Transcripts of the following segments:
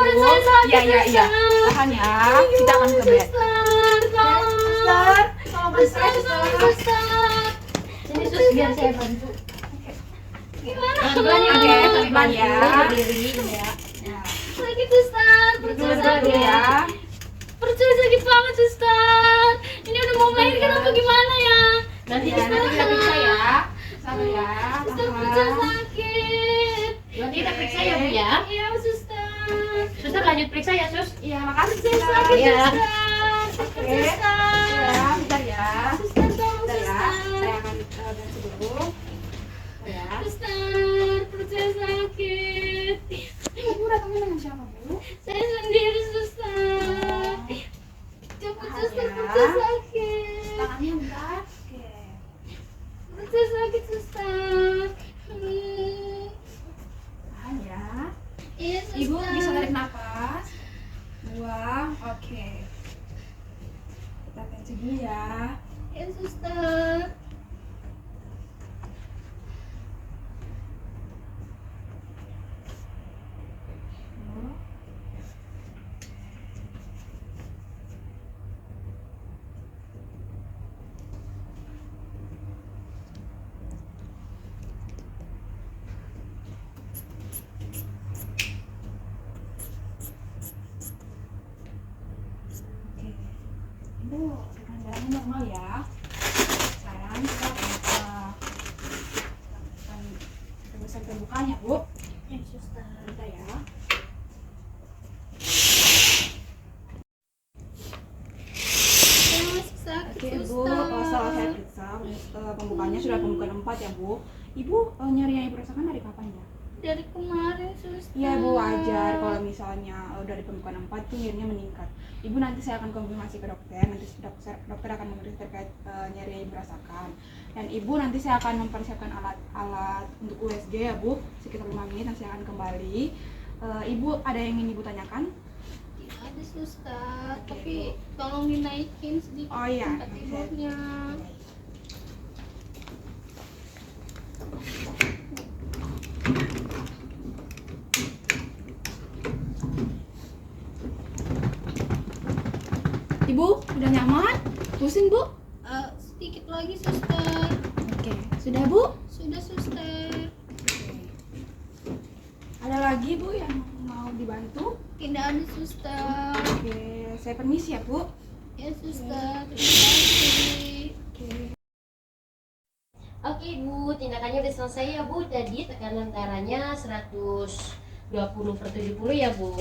Iya, iya, iya. Tahan ya. Kita akan ke bed. Suster, tolong bantu saya, suster. Sini sus, biar saya bantu. Pelan-pelan ya, oke, pelan-pelan ya. Berdiri ya. Sakit suster, perut Dulu saya dulu sakit. ya. Perut saya sakit banget suster. Ini udah mau melahirkan apa gimana ya? Nanti Ya, nanti kita periksa ya. Sabar ya. Suster, perut saya Tahan. sakit. Nanti kita periksa ya Bu ya. Iya suster. Suster lanjut periksa ya sus. Iya, makasih Saya suster. sakit Iya. suster. Oke. Suster. Ya, bentar ya. Suster tolong Bentar ya. suster. Saya akan ganti dulu. Ya. Suster, perut saya sakit. Ibu datangnya dengan siapa, Bu? Saya sendiri suster. Cepet suster, perut saya sakit. Tangannya bentar. Oke. Perut saya sakit suster. Tahan ya. Iya suster. Ibu bisa tarik nafas. Buang. Oke. Kita tensi dulu ya. Iya suster. Oke. Ibu, tekanan darahnya normal ya. Sekarang kita akan terbesar terbukanya, Bu. Iya suster. Bentar ya. Saya masih sakit Oke, Bu. suster. Setelah saya periksa, pembukanya sudah pembukaan 4 ya, Bu. Ibu, nyari yang Ibu rasakan dari kapan ya? Dari kemarin suster. Iya, Bu, wajar kalau misalnya dari pembukaan 4 tuh nyerinya meningkat. Ibu, nanti saya akan konfirmasi ke dokter. Nanti dokter akan memeriksa terkait nyeri yang Ibu rasakan. Dan Ibu, nanti saya akan mempersiapkan alat untuk USG ya, Bu. Sekitar 5 menit nanti saya akan kembali. Ibu, ada yang ingin Ibu tanyakan? Tidak ada suster. Oke, Tapi tolong dinaikin sedikit Oh, iya. tempat tidurnya. Ibu, udah nyaman? Pusing, Bu? Sedikit lagi suster. Oke, sudah, Bu? Sudah suster. Ada lagi, Bu, yang mau dibantu? Tidak ada suster. Oke, saya permisi ya, Bu. Ya suster. Terima kasih. Oke. Oke Bu, tindakannya udah selesai ya Bu. Jadi tekanan darahnya 120/70 ya Bu.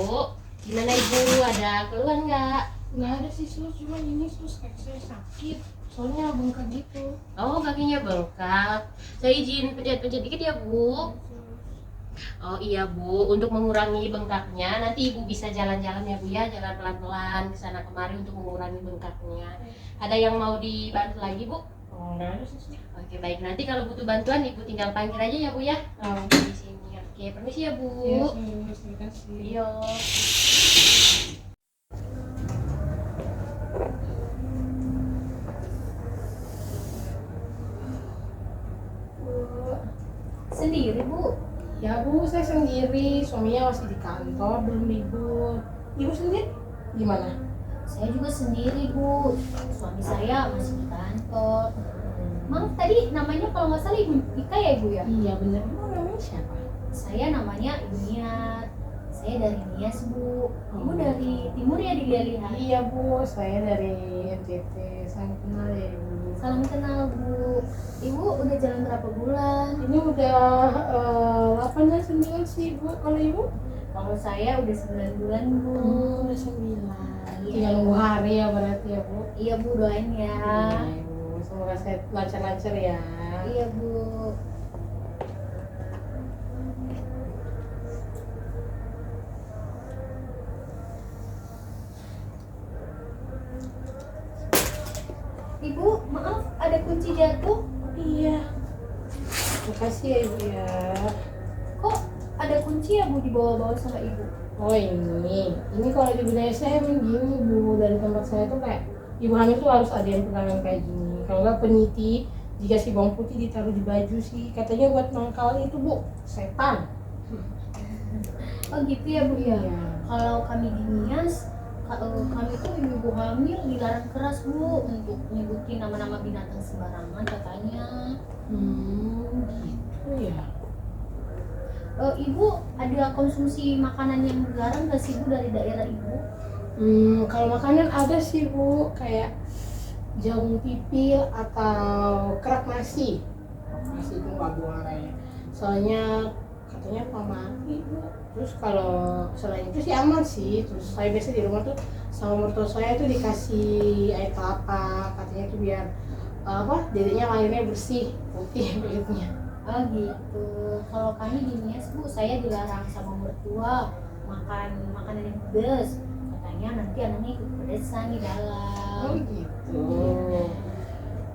Gimana Ibu, ada keluhan nggak? Nggak ada sih sus, cuma ini sus kaki saya sakit, soalnya bengkak gitu. Oh kakinya bengkak. Saya izin pencet-pencet dikit ya Bu. Oh iya Bu, untuk mengurangi bengkaknya nanti Ibu bisa jalan-jalan ya Bu ya, jalan pelan-pelan ke sana kemari untuk mengurangi bengkaknya. Ada yang mau dibantu lagi Bu? Oh, nggak ada sih sus. Oke baik, nanti kalau butuh bantuan Ibu tinggal panggil aja ya Bu ya. Oh, Di sini. Oke, permisi ya Bu. iya sus, terima kasih. Yo. Sendiri Bu? Ya Bu, saya sendiri, suaminya masih di kantor, belum libur. Ibu sendiri? Gimana? Saya juga sendiri Bu. Suami saya masih di kantor. Maaf tadi namanya kalau nggak salah Ibu Ika ya Ibu ya? Iya bener, Bu namanya siapa? Saya namanya Ibu Niat. Saya dari Nias Bu. Ibu dari timur ya dilihat. Iya Bu, saya dari NTT, saya kenal ya Ibu. Salam kenal Bu. Ibu udah jalan berapa bulan? Ini udah 8 dan 9 sih Bu, kalau Ibu? Kalau saya udah 9 bulan Bu. Udah 9. Iya. Tinggal nunggu hari ya berarti ya Bu. Iya Bu, doain ya. Iya, Ibu. Semoga saya lancar-lancar ya. Iya Bu. Ibu, maaf ada kunci jatuh. Iya. Makasih ya Ibu ya. Kok ada kunci ya Bu dibawa-bawa sama Ibu? Oh ini kalau di budaya saya emang gini Bu, dari tempat saya tuh kayak ibu hamil tuh harus ada yang pegangan kayak gini. Kalau nggak peniti dikasih bawang putih ditaruh di baju sih, katanya buat nangkal itu Bu, setan. Oh gitu ya Bu ya. Iya. Kalau kami di Nias, kami tuh ibu hamil dilarang keras Bu untuk nyebutin nama-nama binatang sembarangan katanya. Gitu ya. Ibu ada konsumsi makanan yang dilarang nggak sih Bu dari daerah Ibu? Kalau makanan ada sih Bu, kayak jagung pipil atau kerak nasi. Kerak nasi itu nggak boleh. Soalnya katanya pamati Bu. Terus kalau selain itu sih aman sih. Terus saya biasa di rumah tuh sama mertua saya tuh dikasih air kelapa, katanya tuh biar dedenya lahirnya bersih, putih kulitnya. Oh gitu. Kalau kami di Nias Bu, saya dilarang sama mertua makan makanan yang pedas. Katanya nanti anaknya ikut pedesan di dalam. Gitu.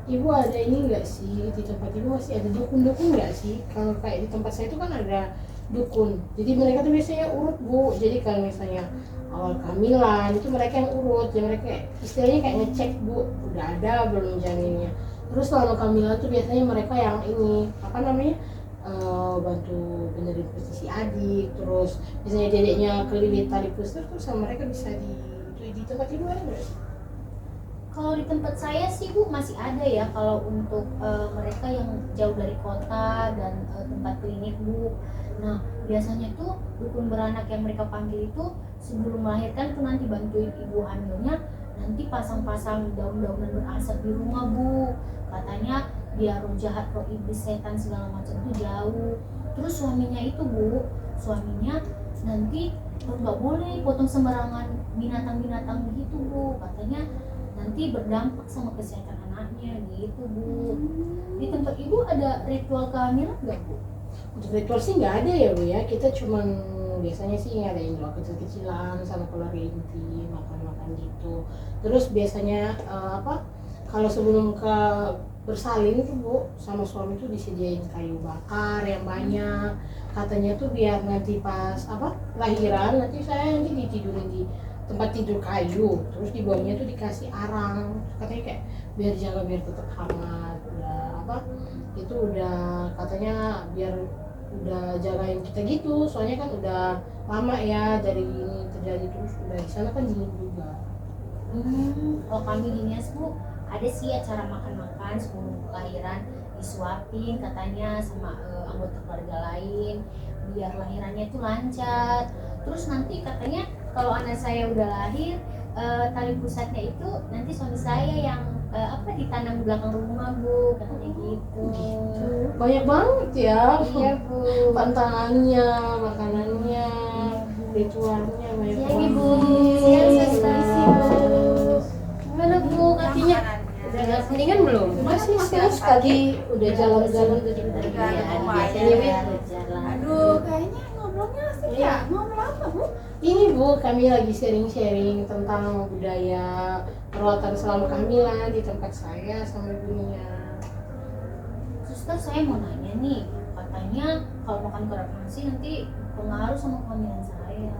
Ibu ada ini nggak sih, di tempat ibu masih ada dukun-dukun nggak sih? Kalau kayak di tempat saya itu kan ada dukun. Jadi mereka tuh biasanya urut Bu. Jadi kalau misalnya awal kehamilan itu mereka yang urut. Jadi mereka istilahnya kayak ngecek Bu, udah ada belum janinnya. Terus selama kehamilan tuh biasanya mereka yang ini apa namanya, bantu benerin posisi adik. Terus misalnya dedeknya kelilit tali pusar, terus sama mereka bisa di tempat ibu ada nggak sih? Kalau di tempat saya sih Bu masih ada ya, kalau untuk mereka yang jauh dari kota dan tempat klinik Bu. Nah biasanya tuh dukun beranak yang mereka panggil itu sebelum melahirkan tuh nanti bantuin ibu hamilnya, nanti pasang-pasang daun-daunan berasap di rumah Bu. Katanya biar roh jahat, roh iblis, setan segala macam itu jauh. Terus suaminya itu Bu, suaminya nanti nggak boleh potong sembarangan binatang-binatang begitu Bu. Katanya nanti berdampak sama kesehatan anaknya gitu Bu. Di tempat ibu ada ritual kehamilan nggak Bu? Untuk ritual sih nggak ada ya Bu ya. Kita cuman biasanya sih ngadain doa kecil-kecilan sama keluarga inti, makan-makan gitu. Terus biasanya kalau sebelum ke bersalin tuh Bu, sama suami tuh disediain kayu bakar yang banyak. Katanya tuh biar nanti pas lahiran nanti saya nanti ditidurin di tempat tidur kayu, terus di bawahnya tuh dikasih arang. Katanya kayak biar jaga, biar tetap hangat. Itu udah katanya biar udah jagain kita gitu. Soalnya kan udah lama ya dari ini terjadi, terus udah di sana kan dingin juga. Kalau kami di Nias Bu ada sih acara makan-makan sebelum kelahiran, disuapin katanya sama anggota keluarga lain biar lahirannya itu lancar. Terus nanti katanya kalau anak saya udah lahir, tali pusatnya itu nanti suami saya yang ditanam di belakang rumah Bu, katanya gitu. Banyak banget ya. Iya Bu. Pantangannya, makanannya, ritualnya banyak Iya banget. Bu. Siang sekali sih Bu. Gimana Bu kakinya? Udah mendingan belum? Masih terus tadi udah jalan-jalan tadi. Iya, lumayan. biasanya berjalan. Aduh, kayaknya ngobrolnya asik ya. Ngobrol apa Bu? Ini Bu, kami lagi sharing-sharing tentang budaya perawatan selama kehamilan di tempat saya sama ibunya. Suster, saya mau nanya nih, katanya kalau makan kerak nasi nanti pengaruh sama kehamilan saya.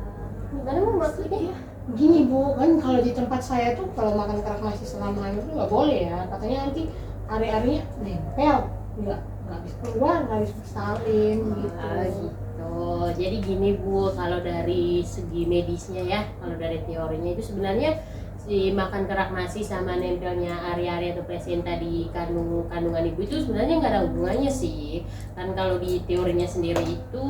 Gimana mau maksudnya? Gini Bu, kan kalau di tempat saya tuh kalau makan kerak nasi selama hamil tuh nggak boleh ya. Katanya nanti ari-arinya nempel, nggak bisa keluar, nggak bisa bersalin gitu. Gitu. Jadi gini Bu, kalau dari segi medisnya ya, kalau dari teorinya itu sebenarnya si makan kerak nasi sama nempelnya ari-ari atau plasenta di kandungan ibu itu sebenarnya nggak ada hubungannya sih. Kan kalau di teorinya sendiri itu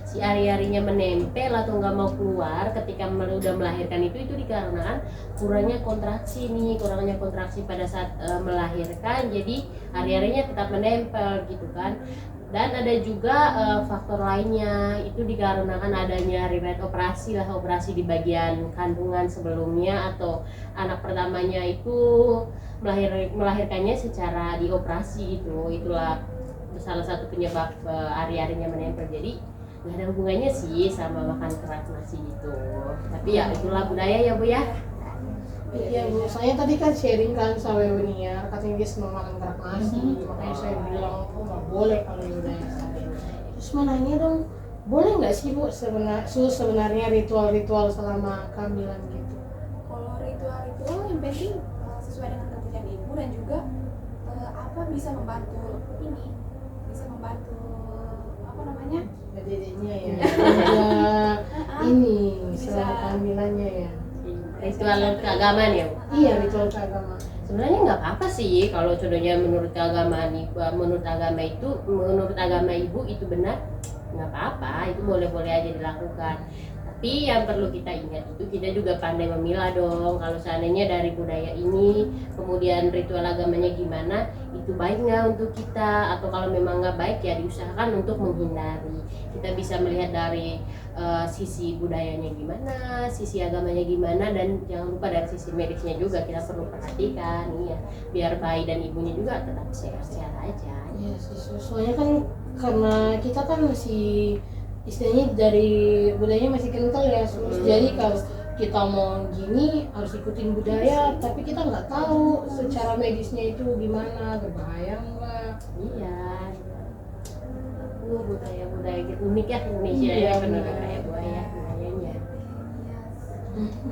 si ari-arinya menempel atau nggak mau keluar ketika udah melahirkan itu dikarenakan kurangnya kontraksi pada saat melahirkan, jadi ari-arinya tetap menempel gitu kan. Dan ada juga faktor lainnya, itu dikarenakan adanya riwayat operasi di bagian kandungan sebelumnya, atau anak pertamanya itu melahirkannya secara dioperasi gitu. Itulah salah satu penyebab ari-arinya menempel. Jadi nggak ada hubungannya sih sama makan kerak nasi gitu. Tapi ya itulah budaya ya Bu ya. Iya Bu, saya tadi kan sharing kan sama Ibu Nia, katanya dia senang makan kerak nasi, makanya saya bilang nggak boleh kalau di budaya saya. Terus mau nanya dong, boleh nggak sih Bu sebenarnya ritual-ritual selama kehamilan gitu? Kalau ritual-ritual yang penting sesuai dengan kebutuhan ibu, dan juga bisa membantu apa namanya? Dedenya ya, ritual keagamaan ya Bu? Iya, ritual keagamaan. Sebenarnya nggak apa-apa sih kalau contohnya menurut keagamaan menurut agama ibu itu benar, nggak apa-apa, itu boleh-boleh aja dilakukan. Tapi yang perlu kita ingat itu kita juga pandai memilah dong. Kalau seandainya dari budaya ini kemudian ritual agamanya gimana, itu baik nggak untuk kita, atau kalau memang nggak baik ya diusahakan untuk menghindari. Kita bisa melihat dari sisi budayanya gimana, sisi agamanya gimana, dan jangan lupa dari sisi medisnya juga kita perlu perhatikan, iya, biar bayi dan ibunya juga tetap sehat-sehat aja. Iya sih, soalnya kan karena kita kan masih istilahnya dari budayanya masih kental ya, Sus. Jadi kalau kita mau gini harus ikutin budaya, tapi kita nggak tahu secara medisnya itu gimana, berbahaya nggak. Iya. Budaya-budaya gitu unik ya Indonesia Iya, ya, penuh benar. budayanya.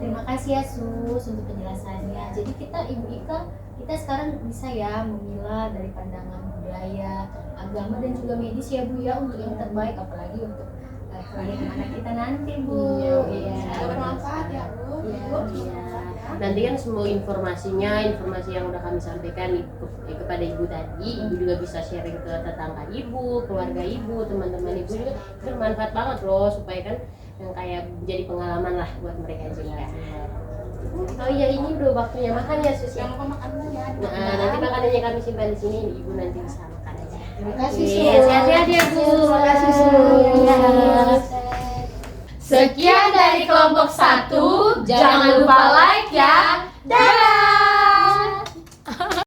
Terima kasih ya Sus untuk penjelasannya. Jadi kita Ibu Ika, kita sekarang bisa ya memilah dari pandangan budaya, agama dan juga medis ya Bu ya, untuk yang terbaik, apalagi untuk kelahiran anak kita nanti Bu. Iya. Semoga bermanfaat ya Bu. Iya. Nanti kan semua informasi yang udah kami sampaikan kepada ibu tadi, ibu juga bisa sharing ke tetangga ibu, keluarga ibu, teman-teman ibu juga bermanfaat banget loh, supaya kan yang kayak jadi pengalaman lah buat mereka juga. Oh iya, ini udah waktunya makan ya Sus ya. Jangan lupa makan dulu ya. Nah, nanti makanannya kami simpan di sini, ibu nanti bisa makan aja. Terima kasih, Iya, Sus. sehat-sehat ya Bu. Terima kasih, Sus. Iya. Sekian dari kelompok 1. Jangan lupa like ya. Dadah.